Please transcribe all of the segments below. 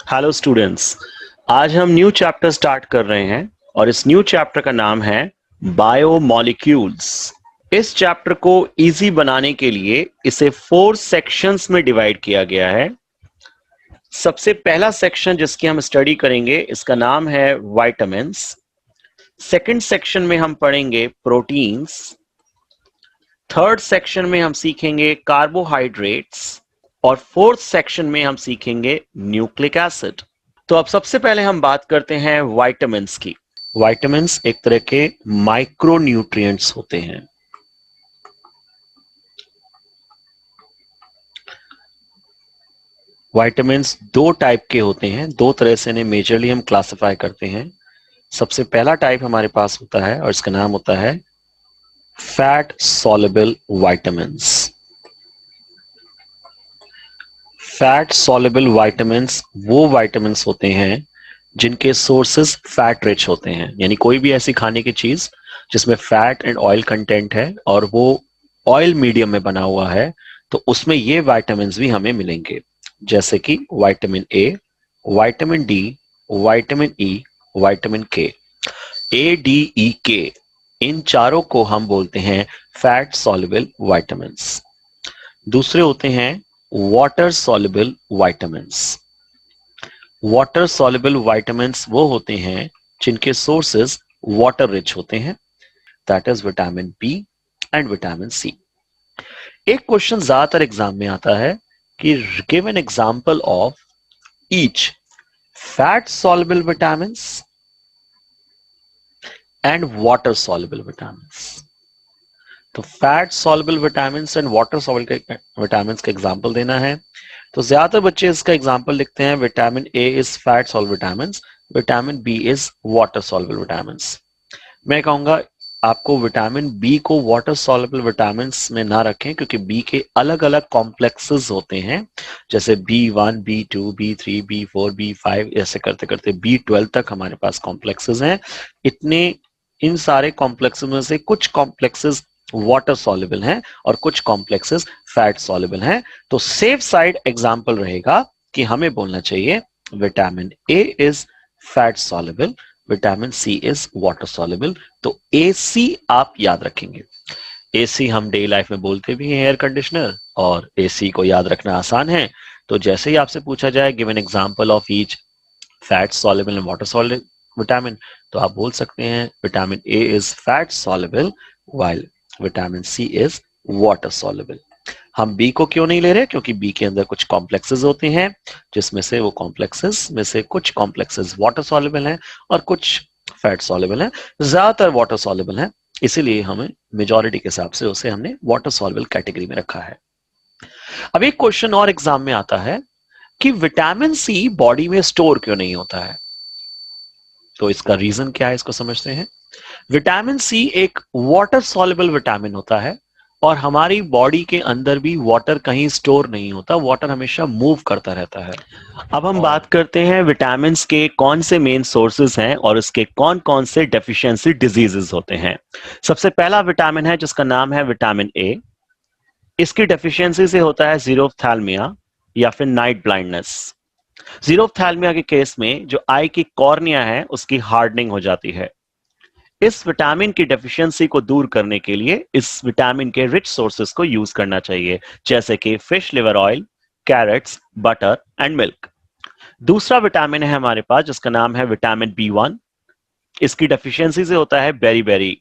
Hello students. आज हम new chapter start कर रहे हैं और इस न्यू चैप्टर का नाम है बायोमॉलिक्यूल्स। इस चैप्टर को इजी बनाने के लिए इसे 4 सेक्शंस में डिवाइड किया गया है। सबसे पहला सेक्शन जिसकी हम स्टडी करेंगे इसका नाम है विटामिन्स। सेकंड सेक्शन में हम पढ़ेंगे प्रोटीन्स। थर्ड सेक्शन में हम सीखेंगे कार्बोहाइड्रेट्स और फोर्थ सेक्शन में हम सीखेंगे न्यूक्लिक एसिड। तो अब सबसे पहले हम बात करते हैं विटामिन्स की। विटामिन्स एक तरह के माइक्रो न्यूट्रिएंट्स होते हैं। विटामिन्स दो टाइप के होते हैं, दो तरह से इन्हें मेजरली हम क्लासिफाई करते हैं। सबसे पहला टाइप हमारे पास होता है और इसका नाम होता है fat soluble vitamins. Fat soluble vitamins वो विटामिन्स होते हैं जिनके सोर्सेस फैट रिच होते हैं, यानी कोई भी ऐसी खाने की चीज जिसमें फैट एंड ऑयल कंटेंट है और वो ऑयल मीडियम में बना हुआ है, तो उसमें ये विटामिन्स भी हमें मिलेंगे, जैसे कि vitamin A, vitamin D, vitamin E, vitamin K. A D E के, इन चारों को हम बोलते हैं फैट सॉल्युबल विटामिन्स। दूसरे होते हैं water soluble vitamins. Water soluble vitamins वो होते हैं जिनके सोर्सेस वाटर रिच होते हैं, that is vitamin B and vitamin C. एक क्वेश्चन ज्यादातर एग्जाम में आता है कि give an example of each fat soluble vitamins and water soluble vitamins. तो fat soluble vitamins and water soluble vitamins का एग्जांपल देना है। तो ज्यादातर बच्चे इसका एग्जांपल लिखते हैं vitamin A is fat soluble vitamins, vitamin B is water soluble vitamins. मैं कहूंगा आपको विटामिन बी को वाटर सॉल्युबल विटामिन्स में ना रखें, क्योंकि बी के अलग अलग कॉम्प्लेक्सेस होते हैं, जैसे B1, B2, B3, B4, B5, ऐसे करते करते B12 तक हमारे पास कॉम्प्लेक्सेस हैं। इतने इन सारे कॉम्प्लेक्सेस में से कुछ कॉम्प्लेक्सेस वाटर सॉल्युबल हैं और कुछ कॉम्प्लेक्सेस फैट सॉल्युबल हैं। तो सेफ साइड एग्जांपल रहेगा कि हमें बोलना चाहिए vitamin A is fat soluble, vitamin C is water soluble. तो ए सी आप याद रखेंगे। एसी हम डे लाइफ में बोलते भी हैं एयर कंडीशनर, और एसी को याद रखना आसान है। तो जैसे ही आपसे पूछा जाए give an example of each fat soluble and water soluble vitamin, तो आप बोल सकते हैं vitamin A is fat soluble while vitamin C is water soluble. हम बी को क्यों नहीं ले रहे? क्योंकि बी के अंदर कुछ कॉम्प्लेक्सेस होते हैं, जिसमें से वो कॉम्प्लेक्सेस में से कुछ कॉम्प्लेक्सेस वाटर सॉल्युबल हैं और कुछ फैट सॉल्युबल हैं। ज्यादातर वाटर सॉल्युबल हैं, इसीलिए हमें मेजॉरिटी के हिसाब से उसे हमने वाटर सॉल्युबल कैटेगरी में रखा है। अब एक क्वेश्चन और एग्जाम में आता है कि विटामिन सी बॉडी में स्टोर क्यों नहीं होता है। तो इसका रीजन क्या है, इसको समझते हैं। विटामिन सी एक वाटर सॉल्युबल विटामिन होता है और हमारी बॉडी के अंदर भी वाटर कहीं स्टोर नहीं होता, वाटर हमेशा मूव करता रहता है। अब हम बात करते हैं विटामिन के कौन से मेन सोर्सेज हैं और इसके कौन कौन से डेफिशिएंसी डिजीजेस होते हैं। सबसे पहला विटामिन है जिसका नाम है विटामिन ए। इसकी डेफिशिएंसी से होता है जीरोफ्थैल्मिया या फिर नाइट ब्लाइंडनेस। जीरोफ्थैल्मिया के केस में जो आई की कॉर्निया है उसकी हार्डनिंग हो जाती है। इस विटामिन की डेफिशिएंसी को दूर करने के लिए इस विटामिन के रिच सोर्सेस को यूज करना चाहिए, जैसे कि fish liver oil, carrots, butter and milk. दूसरा विटामिन है हमारे पास जिसका नाम है विटामिन B1। इसकी डेफिशिएंसी से होता है बेरी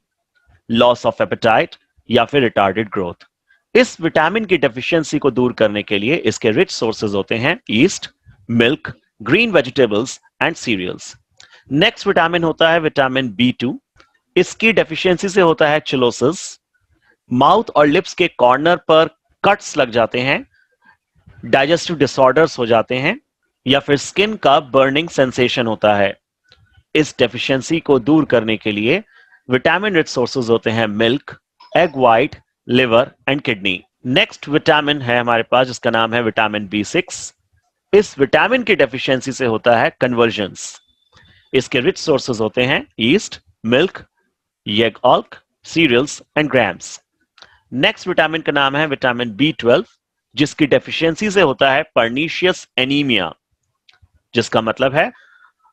लॉस ऑफ एपेटाइट या फिर रिटार्डेड ग्रोथ। इस विटामिन की डेफिशिएंसी को दूर करने के लिए इसके रिच सोर्सेज होते हैं yeast, milk, green vegetables and cereals. Next vitamin होता है विटामिन B2। इसकी डेफिशिएंसी से होता है चिलोसिस। माउथ और लिप्स के कॉर्नर पर कट्स लग जाते हैं, डाइजेस्टिव डिसऑर्डर्स हो जाते हैं या फिर स्किन का बर्निंग सेंसेशन होता है। इस डेफिशिएंसी को दूर करने के लिए विटामिन रिच सोर्सेज होते हैं milk, egg white, liver and kidney. Next vitamin है हमारे पास जिसका नाम है विटामिन B6। इस विटामिन की डेफिशिएंसी से होता है कन्वर्जेंस। इसके रिच सोर्सेज होते हैं yeast, milk, egg yolk, cereals and grams. Next vitamin का नाम है विटामिन B12, जिसकी डेफिशिएंसी से होता है पर्नीशियस एनीमिया, जिसका मतलब है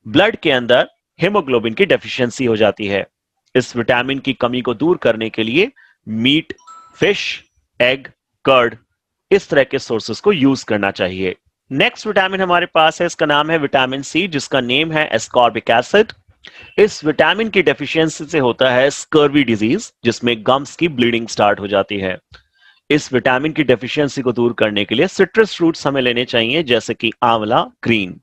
ब्लड के अंदर हीमोग्लोबिन की डेफिशिएंसी हो जाती है। इस विटामिन की कमी को दूर करने के लिए मीट, फिश, एग, कर्ड इस तरह के सोर्सेस को यूज करना चाहिए। नेक्स्ट विटामिन हमारे पास है, इसका नाम है विटामिन सी, जिसका नेम है एस्कॉर्बिक एसिड। इस विटामिन की डेफिशिएंसी से होता है स्कर्वी डिजीज, जिसमें गम्स की ब्लीडिंग स्टार्ट हो जाती है। इस विटामिन की डेफिशिएंसी को दूर करने के लिए सिट्रस फ्रूट्स हमें लेने चाहिए, जैसे कि आंवला, ग्रीन।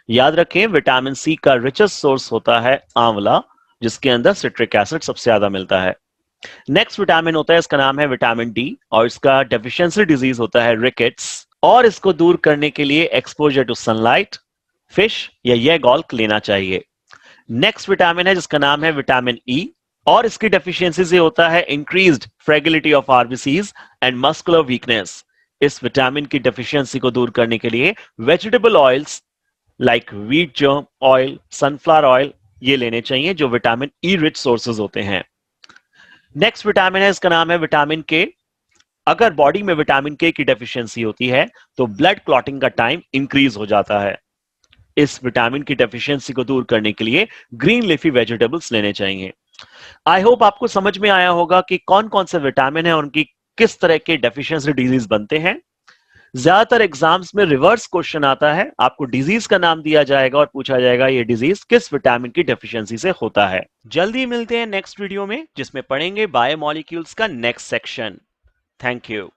याद रखें, विटामिन सी का रिचेस्ट सोर्स होता है आंवला, जिसके अंदर सिट्रिक एसिड सबसे ज्यादा मिलता है। नेक्स्ट विटामिन होता है, इसका नाम है विटामिन डी, और इसका डेफिशिएंसी डिजीज होता है रिकेट्स, और इसको दूर करने के लिए एक्सपोजर टू सनलाइट, फिश या एग ऑल्क लेना चाहिए। नेक्स्ट विटामिन है जिसका नाम है विटामिन ई, और इसकी डेफिशिएंसी से होता है increased fragility of RBCs and muscular weakness. इस विटामिन की डेफिशिएंसी को दूर करने के लिए vegetable oils like wheat germ oil, sunflower oil ये लेने चाहिए, जो विटामिन ई रिच सोर्सेज होते हैं। नेक्स्ट विटामिन है, इसका नाम है विटामिन के। अगर बॉडी में विटामिन के की डेफिशिएंसी होती है तो ब्लड क्लॉटिंग का टाइम इंक्रीज हो जाता है। इस विटामिन की डेफिशिएंसी को दूर करने के लिए ग्रीन लीफी वेजिटेबल्स लेने चाहिए। आई होप आपको समझ में आया होगा कि कौन कौन से विटामिन है, उनकी किस तरह के डेफिशिएंसी डिजीज बनते हैं। ज्यादातर एग्जाम्स में रिवर्स क्वेश्चन आता है, आपको डिजीज का नाम दिया जाएगा और पूछा जाएगा ये डिजीज किस विटामिन की डेफिशिएंसी से होता है। जल्दी मिलते हैं नेक्स्ट वीडियो में, जिसमें पढ़ेंगे बायोमोलिक्यूल्स का नेक्स्ट सेक्शन। Thank you.